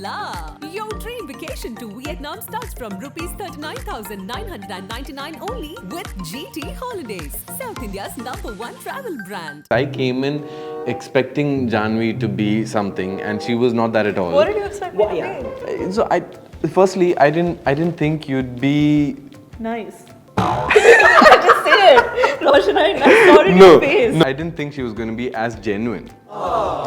la! Your dream vacation to Vietnam starts from rupees 39,999 only with GT Holidays, South India's #1 travel brand. I came in expecting Janhvi to be something, and she was not that at all. What did you expect me to be? So firstly, I didn't think you'd be Nice. Just say it. Roshan, I saw it in your face. No, I didn't think she was going to be as genuine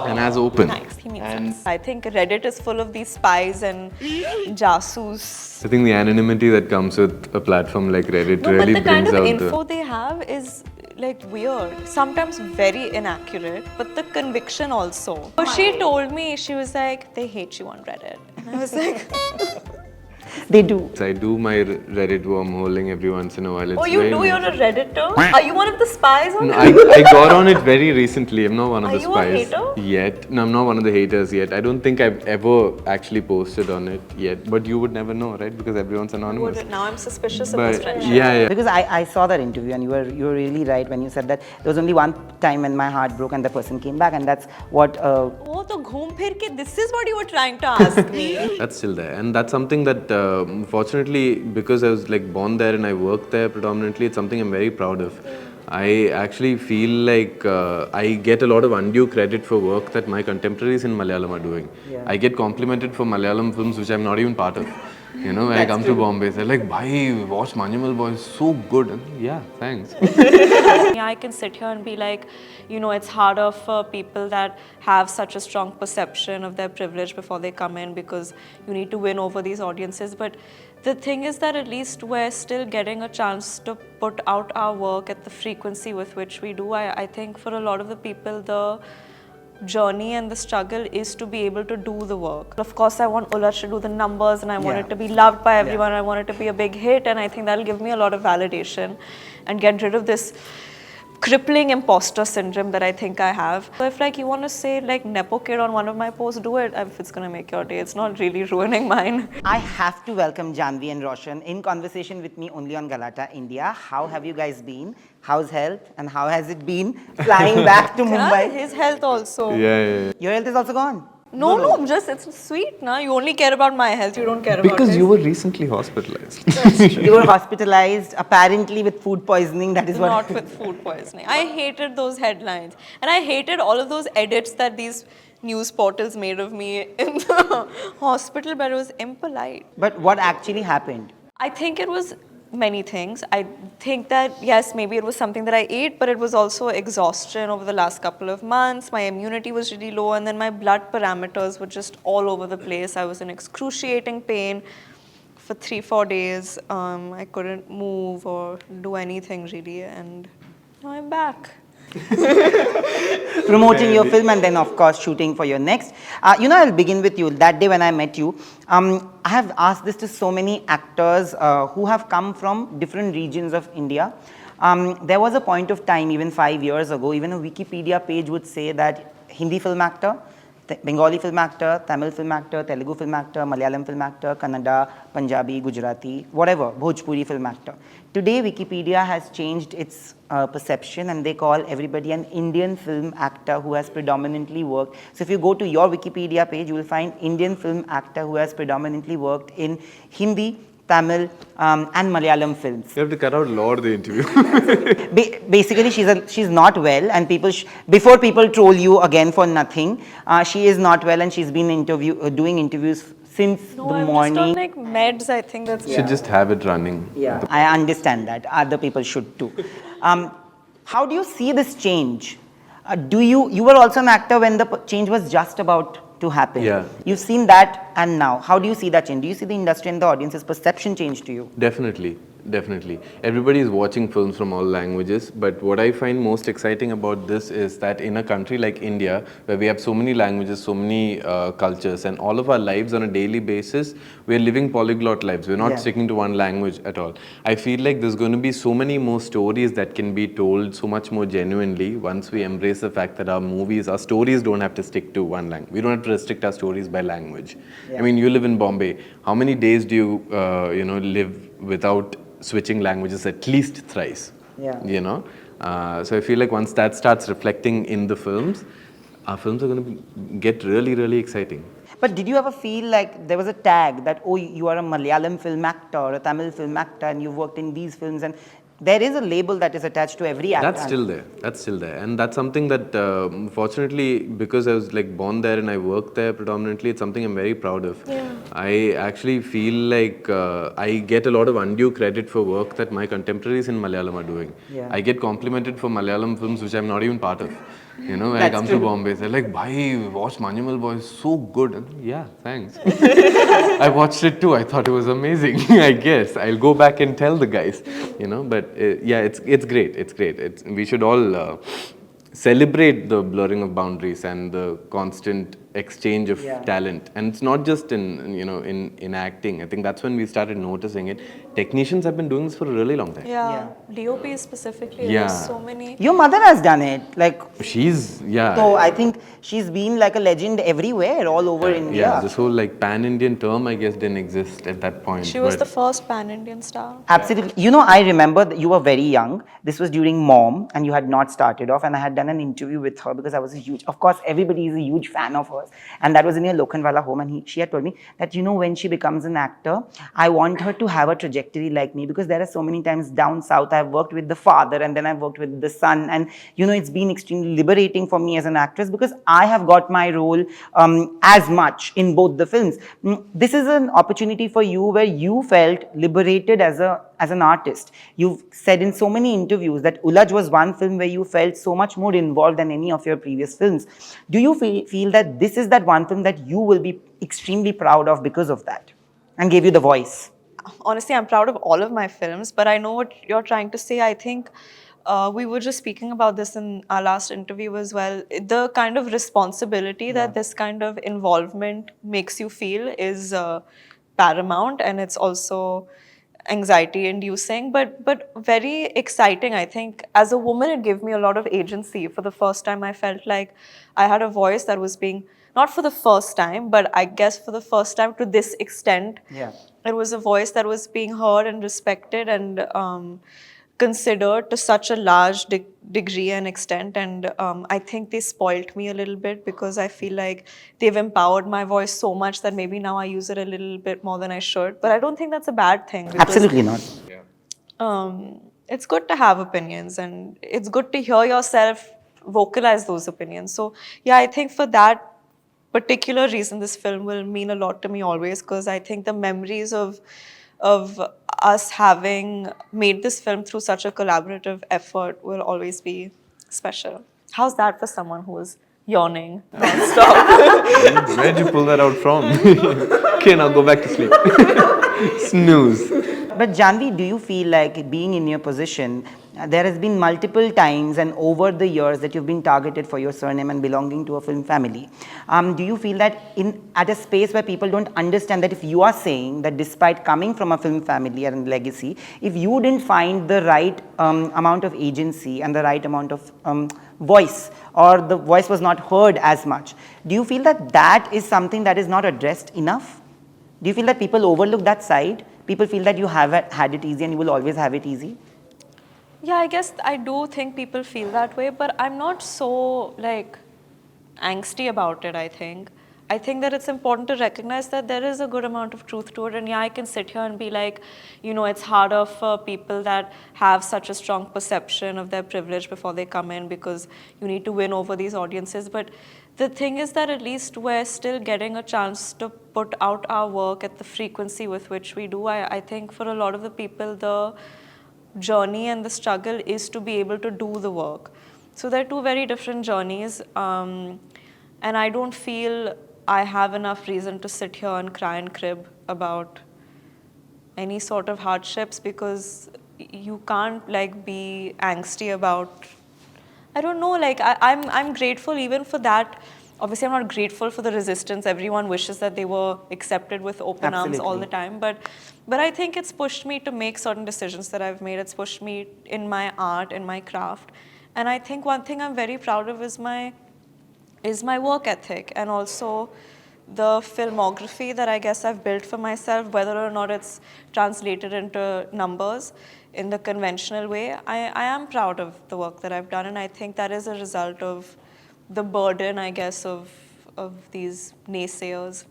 and as open. Nice, he means sense. I think Reddit is full of these spies and jasus. I think the anonymity that comes with a platform like Reddit No, really but the kind brings of out info they have is like weird, sometimes very inaccurate, but the conviction also. So she told me, she was like, they hate you on Reddit. And I was like, They do. I do my Reddit wormholing every once in a while. It's oh, you very do? nice. You're a Redditor? Are you one of the spies on No, Reddit? I got on it very recently. I'm not one of Are the you a spies hater? yet. No, I'm not one of the haters yet. I don't think I've ever actually posted on it yet. But you would never know, right? Because everyone's anonymous. Now I'm suspicious of this But friendship. yeah. Because I saw that interview and you were really right when you said that there was only one time when my heart broke and the person came back, and that's what. Oh, so ghoom phir ke, this is what you were trying to ask me. That's still there, and that's something that fortunately, because I was like born there and I worked there predominantly, it's something I'm very proud of. I actually feel like I get a lot of undue credit for work that my contemporaries in Malayalam are doing. Yeah. I get complimented for Malayalam films which I'm not even part of. You know, when I come to Bombay, they're like, "Bhai, watch Manyamal Boy, so good." And yeah, thanks. Yeah, I can sit here and be like, you know, it's harder for people that have such a strong perception of their privilege before they come in, because you need to win over these audiences. But the thing is that at least we're still getting a chance to put out our work at the frequency with which we do. I think for a lot of the people, the journey and the struggle is to be able to do the work. Of course, I want Ulajh to do the numbers, and I want it to be loved by everyone. I want it to be a big hit, and I think that'll give me a lot of validation and get rid of this crippling imposter syndrome that I think I have. So if like you want to say like nepokid on one of my posts, do it if it's going to make your day. It's not really ruining mine. I have to welcome Janhvi and Roshan in conversation with me only on Galatta India. How have you guys been? How's health? And how has it been flying back to Mumbai? His health also. Yeah. Your health is also gone. No, just it's sweet, na. You only care about my health. You don't care about Because his. you were recently hospitalized. You were hospitalized, apparently with food poisoning. That is what. Not with food poisoning. I hated those headlines, and I hated all of those edits that these news portals made of me in the hospital, but it was impolite. But what actually happened? I think it was many things. I think that, yes, maybe it was something that I ate, but it was also exhaustion over the last couple of months. My immunity was really low, and then my blood parameters were just all over the place. I was in excruciating pain for 3-4 days. I couldn't move or do anything really, and now I'm back. Promoting your film and then of course shooting for your next. I'll begin with you. That day when I met you, I have asked this to so many actors who have come from different regions of India. There was a point of time, even 5 years ago, even a Wikipedia page would say that Hindi film actor, Bengali film actor, Tamil film actor, Telugu film actor, Malayalam film actor, Kannada, Punjabi, Gujarati, whatever, Bhojpuri film actor. Today, Wikipedia has changed its perception, and they call everybody an Indian film actor who has predominantly worked. So if you go to your Wikipedia page, you will find Indian film actor who has predominantly worked in Hindi, Tamil, and Malayalam films. You have to cut out Lord the interview. Basically, she's not well, and before people troll you again for nothing, she is not well, and she's been doing interviews since the I'm morning. just on like meds. I think that's Should just have it running. Yeah, I understand that. Other people should too. How do you see this change? You were also an actor when the change was just about to happen. Yeah. You've seen that, and now, how do you see that change? Do you see the industry and the audience's perception change to you? Definitely. Everybody is watching films from all languages, but what I find most exciting about this is that in a country like India, where we have so many languages, so many cultures, and all of our lives on a daily basis, we're living polyglot lives. We're not sticking to one language at all. I feel like there's going to be so many more stories that can be told so much more genuinely once we embrace the fact that our stories don't have to stick to one language. We don't have to restrict our stories by language. I mean, you live in Bombay. How many days do you, live without switching languages at least thrice? So I feel like once that starts reflecting in the films, our films are going to get really, really exciting. But did you ever feel like there was a tag that, oh, you are a Malayalam film actor or a Tamil film actor and you've worked in these films, and there is a label that is attached to every actor? That's still there. That's still there. And that's something that, fortunately, because I was like born there and I work there predominantly, it's something I'm very proud of. Yeah. I actually feel like I get a lot of undue credit for work that my contemporaries in Malayalam are doing. Yeah. I get complimented for Malayalam films which I'm not even part of. You know, when I That's come true. to Bombay, they're like, "Bhai, watch Manyamal Boys, so good." And yeah, thanks. I watched it too. I thought it was amazing. I guess I'll go back and tell the guys. You know, but yeah, it's great. It's great. We should all celebrate the blurring of boundaries and the constant exchange of Yeah. talent. And it's not just in acting. I think that's when we started noticing it. Technicians have been doing this for a really long time. Yeah. DOP specifically. Yeah. There's so many. Your mother has done it. Like, Yeah. so I think she's been like a legend everywhere, all over India. Yeah, this whole like pan-Indian term, I guess, didn't exist at that point. She was but the first pan-Indian star. Absolutely. You know, I remember that you were very young. This was during Mom, and you had not started off. And I had done an interview with her because I was a huge, of course, everybody is a huge fan of hers. And that was in your Lokhandwala home. And she had told me that, you know, when she becomes an actor, I want her to have a trajectory like me, because there are so many times down south I've worked with the father and then I've worked with the son. And, you know, it's been extremely liberating for me as an actress because I have got my role as much in both the films. This is an opportunity for you where you felt liberated as an artist. You've said in so many interviews that Ulajh was one film where you felt so much more involved than any of your previous films. Do you feel that this is that one film that you will be extremely proud of because of that and gave you the voice? Honestly, I'm proud of all of my films, but I know what you're trying to say. I think we were just speaking about this in our last interview as well. The kind of responsibility that this kind of involvement makes you feel is paramount, and it's also anxiety inducing, but very exciting. I think as a woman, it gave me a lot of agency. For the first time, I felt like I had a voice that was being, not for the first time, but I guess for the first time to this extent. Yeah. It was a voice that was being heard and respected and considered to such a large degree and extent. And I think they spoilt me a little bit because I feel like they've empowered my voice so much that maybe now I use it a little bit more than I should. But I don't think that's a bad thing. Because, Absolutely not. it's good to have opinions, and it's good to hear yourself vocalize those opinions. So yeah, I think for that particular reason, this film will mean a lot to me always, because I think the memories of us having made this film through such a collaborative effort will always be special. How's that for someone who is yawning non-stop? where'd you pull that out from? Okay, now go back to sleep. Snooze. But Janhvi, do you feel like being in your position, there has been multiple times and over the years that you've been targeted for your surname and belonging to a film family. Do you feel that at a space where people don't understand that if you are saying that despite coming from a film family and legacy, if you didn't find the right amount of agency and the right amount of voice, or the voice was not heard as much, do you feel that that is something that is not addressed enough? Do you feel that people overlook that side? People feel that you have had it easy and you will always have it easy? Yeah, I guess I do think people feel that way, but I'm not so like angsty about it. I think that it's important to recognize that there is a good amount of truth to it. And yeah, I can sit here and be like, you know, it's harder for people that have such a strong perception of their privilege before they come in, because you need to win over these audiences. But the thing is that at least we're still getting a chance to put out our work at the frequency with which we do. I think for a lot of the people, the journey and the struggle is to be able to do the work. So they're two very different journeys. And I don't feel I have enough reason to sit here and cry and crib about any sort of hardships, because you can't like be angsty about, I don't know, like I'm grateful even for that. Obviously, I'm not grateful for the resistance. Everyone wishes that they were accepted with open arms all the time. But I think it's pushed me to make certain decisions that I've made. It's pushed me in my art, in my craft. And I think one thing I'm very proud of is my work ethic, and also the filmography that I guess I've built for myself, whether or not it's translated into numbers in the conventional way. I am proud of the work that I've done, and I think that is a result of the burden, I guess, of these naysayers.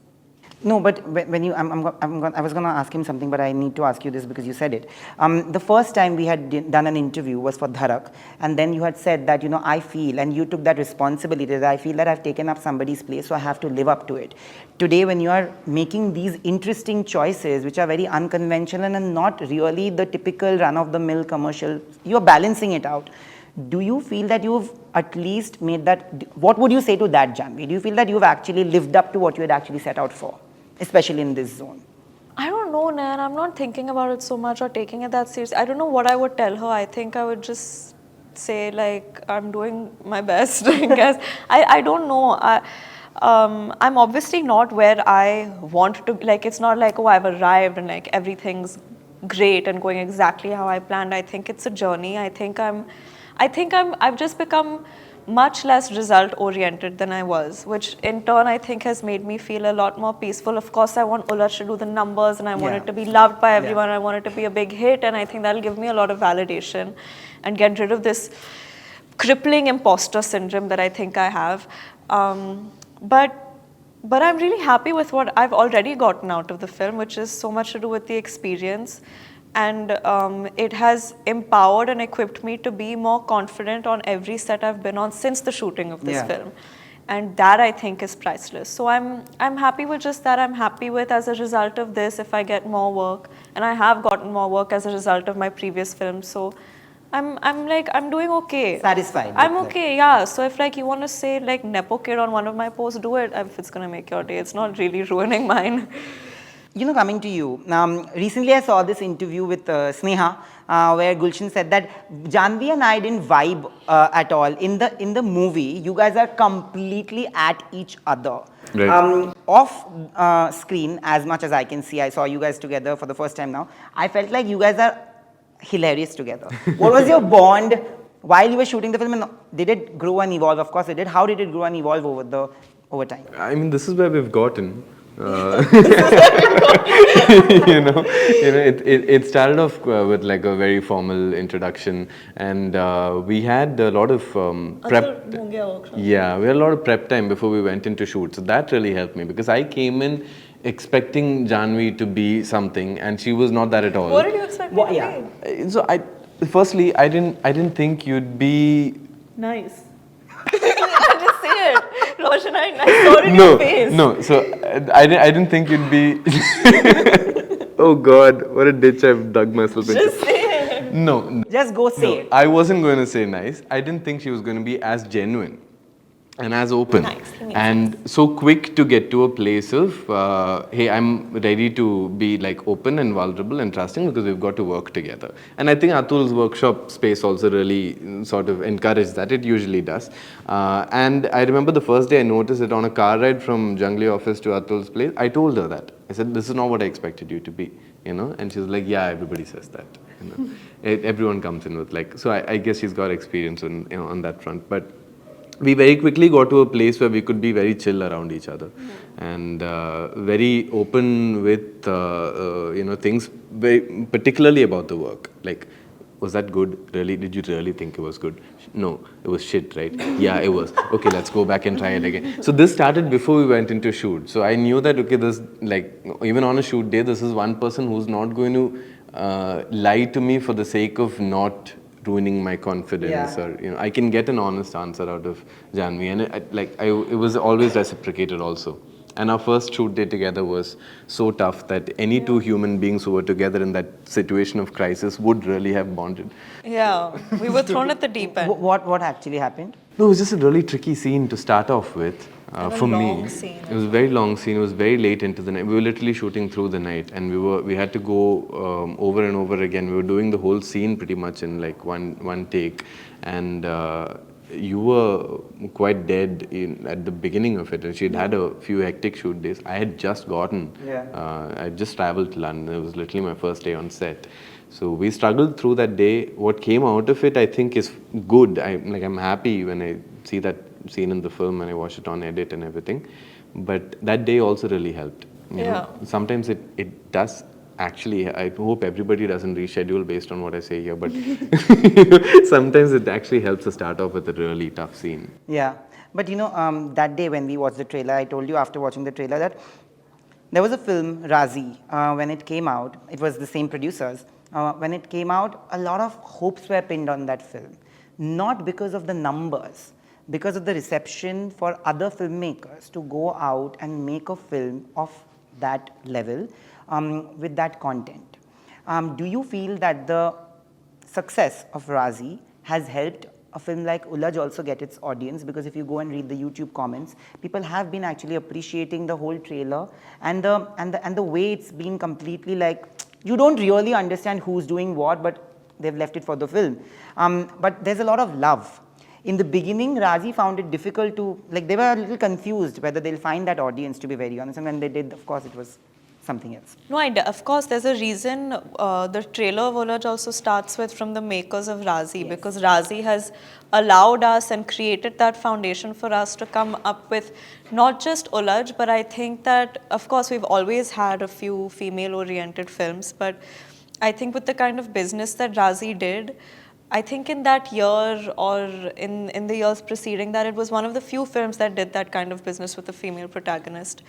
No, but when you, I was going to ask him something, but I need to ask you this because you said it. The first time we had done an interview was for Dhadak, and then you had said that, I feel, and you took that responsibility, that I feel that I've taken up somebody's place, so I have to live up to it. Today, when you are making these interesting choices, which are very unconventional and not really the typical run-of-the-mill commercial, you're balancing it out. Do you feel that you've at least made that, what would you say to that, Janhvi? Do you feel that you've actually lived up to what you had actually set out for, especially in this zone? I don't know, Nan. I'm not thinking about it so much or taking it that seriously. I don't know what I would tell her. I think I would just say, like, I'm doing my best, I guess. I don't know. I'm obviously not where I want to, like, it's not like, oh, I've arrived and, like, everything's great and going exactly how I planned. I think it's a journey. I've just become much less result oriented than I was, which in turn I think has made me feel a lot more peaceful. Of course, I want Ulajh to do the numbers and I want it to be loved by everyone. I want it to be a big hit, and I think that'll give me a lot of validation and get rid of this crippling imposter syndrome that I think I have. But I'm really happy with what I've already gotten out of the film, which is so much to do with the experience. And it has empowered and equipped me to be more confident on every set I've been on since the shooting of this film. And that, I think, is priceless. So I'm happy with just that. I'm happy with, as a result of this, if I get more work. And I have gotten more work as a result of my previous films. So I'm doing okay. Satisfied. I'm okay, yeah. So if, like, you want to say, like, nepokid on one of my posts, do it if it's going to make your day. It's not really ruining mine. Coming to you, recently I saw this interview with Sneha, where Gulshan said that Janhvi and I didn't vibe at all. In the movie, you guys are completely at each other. Right. Off screen, as much as I can see, I saw you guys together for the first time now. I felt like you guys are hilarious together. What was your bond while you were shooting the film? And did it grow and evolve? Of course it did. How did it grow and evolve over time? I mean, this is where we've gotten. It started off with like a very formal introduction, and we had a lot of prep. Yeah, we had a lot of prep time before we went into shoot, so that really helped me because I came in expecting Janhvi to be something, and she was not that at all. What did you expect me to be? So firstly, I didn't think you'd be nice. Just say it. Roshan, I saw it in your face. No, so I didn't think you'd be... Oh God, what a ditch I've dug myself into. Just say it. No. Just go say it. I wasn't going to say nice. I didn't think she was going to be as genuine and as open and so quick to get to a place of, hey, I'm ready to be like open and vulnerable and trusting because we've got to work together. And I think Atul's workshop space also really sort of encouraged that. It usually does. And I remember the first day I noticed it on a car ride from Jungli office to Atul's place. I told her that. I said, this is not what I expected you to be, and she was like, yeah, everybody says that. Everyone comes in with like, so I guess she's got experience on that front. But we very quickly got to a place where we could be very chill around each other and very open with things, very particularly about the work. Like, was that good? Really? Did you really think it was good? No, it was shit, right? Yeah, it was. Okay, let's go back and try it again. So this started before we went into shoot. So I knew that, okay, this, like, even on a shoot day, this is one person who's not going to lie to me for the sake of not ruining my confidence, or I can get an honest answer out of Janhvi, and it was always reciprocated also. And our first shoot day together was so tough that any two human beings who were together in that situation of crisis would really have bonded. Yeah, we were thrown at the deep end. What actually happened? No, it was just a really tricky scene to start off with. For me, it was a very long scene. It was very late into the night. We were literally shooting through the night, and we had to go over and over again. We were doing the whole scene pretty much in like one take, and you were quite dead at the beginning of it. And she'd had a few hectic shoot days. I had just gotten. I just traveled to London. It was literally my first day on set. So we struggled through that day. What came out of it, I think, is good. I'm happy when I see that scene in the film and I watch it on edit and everything. But that day also really helped. You know? Sometimes it does actually, I hope everybody doesn't reschedule based on what I say here, but sometimes it actually helps to start off with a really tough scene. Yeah, but that day when we watched the trailer, I told you after watching the trailer that there was a film, Raazi, when it came out, it was the same producers. When it came out, a lot of hopes were pinned on that film. Not because of the numbers, because of the reception for other filmmakers to go out and make a film of that level with that content. Do you feel that the success of Raazi has helped a film like Ulajh also get its audience? Because if you go and read the YouTube comments, people have been actually appreciating the whole trailer and the way it's been completely like, you don't really understand who's doing what, but they've left it for the film. But there's a lot of love. In the beginning, Raazi found it difficult to, like, they were a little confused whether they'll find that audience, to be very honest. And when they did, of course, it was something else. No, of course, there's a reason the trailer of Ulajh also starts with from the makers of Raazi, because Raazi has allowed us and created that foundation for us to come up with not just Ulajh, but I think that, of course, we've always had a few female-oriented films, but I think with the kind of business that Raazi did, I think in that year or in the years preceding that, it was one of the few films that did that kind of business with a female protagonist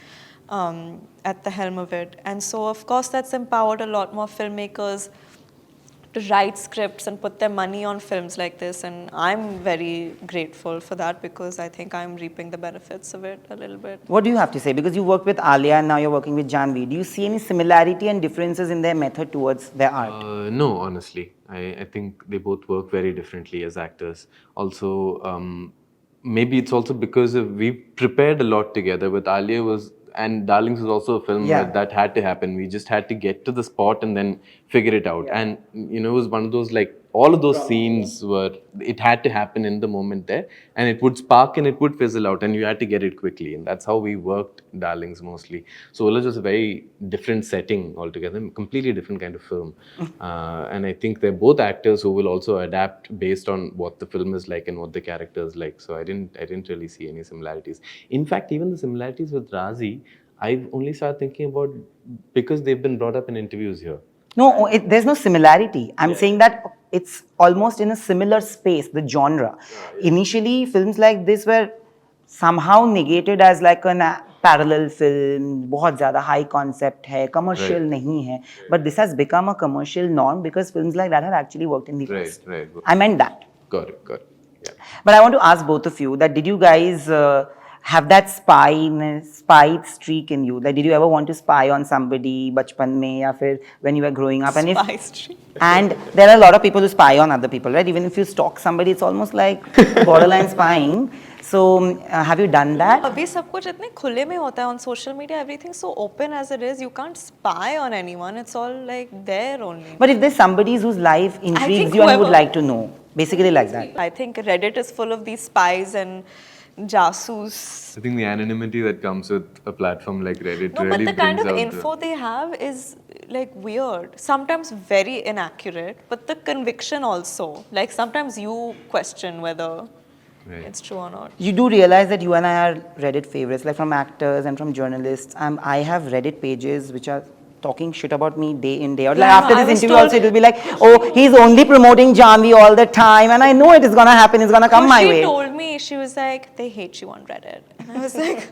at the helm of it. And so, of course, that's empowered a lot more filmmakers to write scripts and put their money on films like this. And I'm very grateful for that because I think I'm reaping the benefits of it a little bit. What do you have to say? Because you worked with Alia and now you're working with Janhvi. Do you see any similarity and differences in their method towards their art? No, honestly. I think they both work very differently as actors. Also, maybe it's also because we prepared a lot together. With Alia and Darlings was also a film that had to happen. We just had to get to the spot and then figure it out. And, you know, it was one of those, like, all of those scenes it had to happen in the moment there. And it would spark and it would fizzle out and you had to get it quickly. And that's how we worked Darlings mostly. So Ulajh was a very different setting altogether, completely different kind of film. And I think they're both actors who will also adapt based on what the film is like and what the character is like. So I didn't really see any similarities. In fact, even the similarities with Raazi, I've only started thinking about because they've been brought up in interviews here. No, there's no similarity. I'm saying that it's almost in a similar space, the genre. Initially, films like this were somehow negated as like a parallel film, बहुत ज़्यादा high concept है, commercial नहीं है. But this has become a commercial norm because films like that have actually worked in the past. Right. I meant that. Got it. Yeah. But I want to ask both of you that did you guys have that spy streak in you? Like, did you ever want to spy on somebody, bachpan mein, ya fir when you were growing up? Spy streak. And there are a lot of people who spy on other people, right? Even if you stalk somebody, it's almost like borderline spying. So, have you done that? अभी सब कुछ इतने खुले में होता है on social media. Everything's so open as it is. You can't spy on anyone. It's all like there only. But if there's somebody whose life intrigues you and would like to know, basically like that. I think Reddit is full of these spies and jasus. I think the anonymity that comes with a platform like Reddit No, really but the kind of brings out info they have is like weird. Sometimes very inaccurate, but the conviction also. Like sometimes you question whether it's true or not. You do realize that you and I are Reddit favorites, like from actors and from journalists. I have Reddit pages which are talking shit about me day in, day out. Like after this interview also, it will be like, oh, he's only promoting Janhvi all the time. And I know it is going to happen. It's going to come my way. She told me, she was like, they hate you on Reddit. And I was like...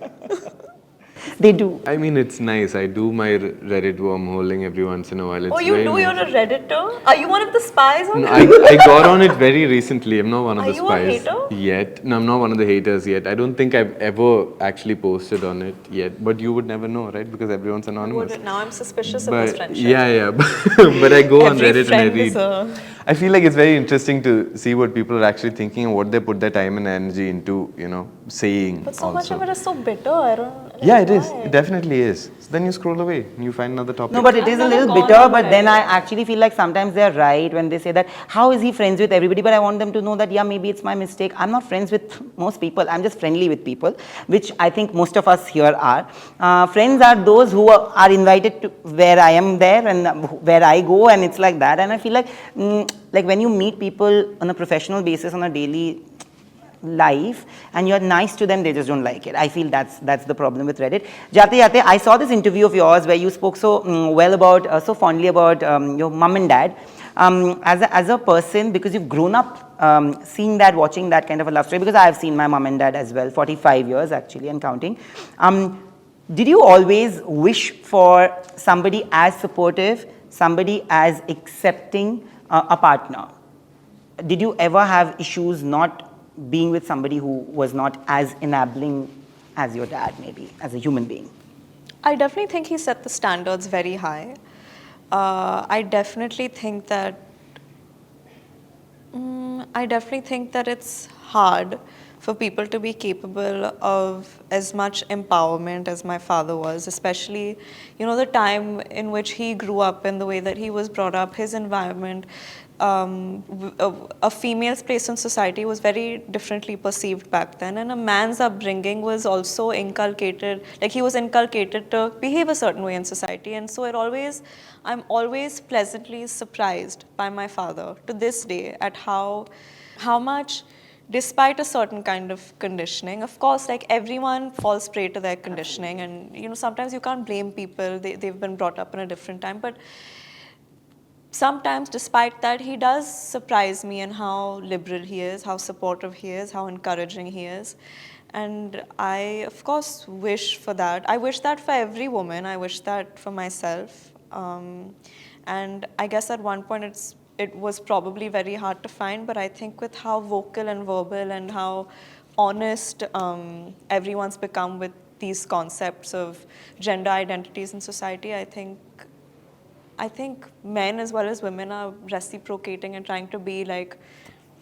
They do. I mean, it's nice. I do my Reddit wormholing every once in a while. It's you do? nice. You're a Redditor? Are you one of the spies on No, Reddit? I got on it very recently. I'm not one of the spies. Are you a hater? Yet. No, I'm not one of the haters yet. I don't think I've ever actually posted on it yet. But you would never know, right? Because everyone's anonymous. Now I'm suspicious of this friendship. Yeah. But I go on Reddit and I read. I feel like it's very interesting to see what people are actually thinking and what they put their time and energy into, you know, saying. But so also. much of it is so bitter. I don't. Like, yeah, it is. It definitely is. So then you scroll away and you find another topic. No, but it is a little bitter. But then I actually feel like sometimes they're right when they say that, how is he friends with everybody? But I want them to know that, yeah, maybe it's my mistake. I'm not friends with most people. I'm just friendly with people, which I think most of us here are. Friends are those who are invited to where I am there and where I go, and it's like that. And I feel like when you meet people on a professional basis on a daily life and you're nice to them, they just don't like it. I feel that's the problem with Reddit. Jate, I saw this interview of yours where you spoke so well about, so fondly about your mom and dad. As a person, because you've grown up seeing that, watching that kind of a love story, because I've seen my mom and dad as well, 45 years actually and counting. Did you always wish for somebody as supportive, somebody as accepting a partner? Did you ever have issues not being with somebody who was not as enabling as your dad, maybe, as a human being? I definitely think he set the standards very high. I definitely think that it's hard for people to be capable of as much empowerment as my father was, especially, the time in which he grew up and the way that he was brought up, his environment. A female's place in society was very differently perceived back then, and a man's upbringing was also inculcated, like he was inculcated to behave a certain way in society. And so I'm always pleasantly surprised by my father to this day at how much, despite a certain kind of conditioning, of course, like everyone falls prey to their conditioning, and sometimes you can't blame people, they've been brought up in a different time, but sometimes despite that, he does surprise me in how liberal he is, how supportive he is, how encouraging he is. And I, of course, wish for that. I wish that for every woman. I wish that for myself. And I guess at one point it was probably very hard to find, but I think with how vocal and verbal and how honest everyone's become with these concepts of gender identities in society, I think men as well as women are reciprocating and trying to be like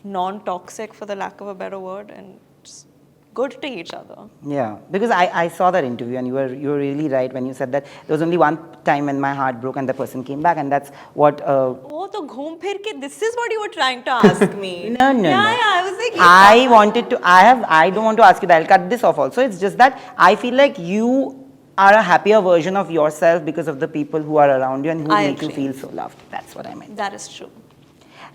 non-toxic, for the lack of a better word, and just good to each other. Yeah, because I saw that interview, and you were really right when you said that there was only one time when my heart broke and the person came back, and that's what. Oh, to ghoom phir ke, this is what you were trying to ask me. No. Yeah, I was like, I don't want to ask you that. I'll cut this off also. It's just that I feel like you are a happier version of yourself because of the people who are around you and who make you feel so loved. That's what I meant. That is true.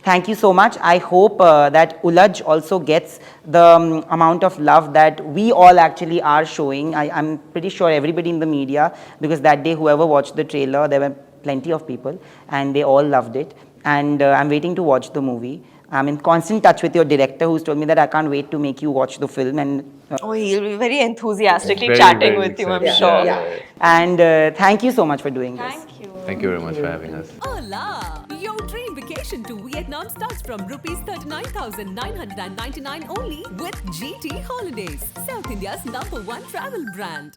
Thank you so much. I hope that Ulajh also gets the amount of love that we all actually are showing. I'm pretty sure everybody in the media, because that day whoever watched the trailer, there were plenty of people and they all loved it. And I'm waiting to watch the movie. I'm in constant touch with your director, who's told me that I can't wait to make you watch the film. And He'll be very enthusiastically chatting with you, I'm sure. Yeah. And thank you so much for doing this. Thank you. Thank you very much for having us. Hola! Your dream vacation to Vietnam starts from rupees 39,999 only with GT Holidays, South India's #1 travel brand.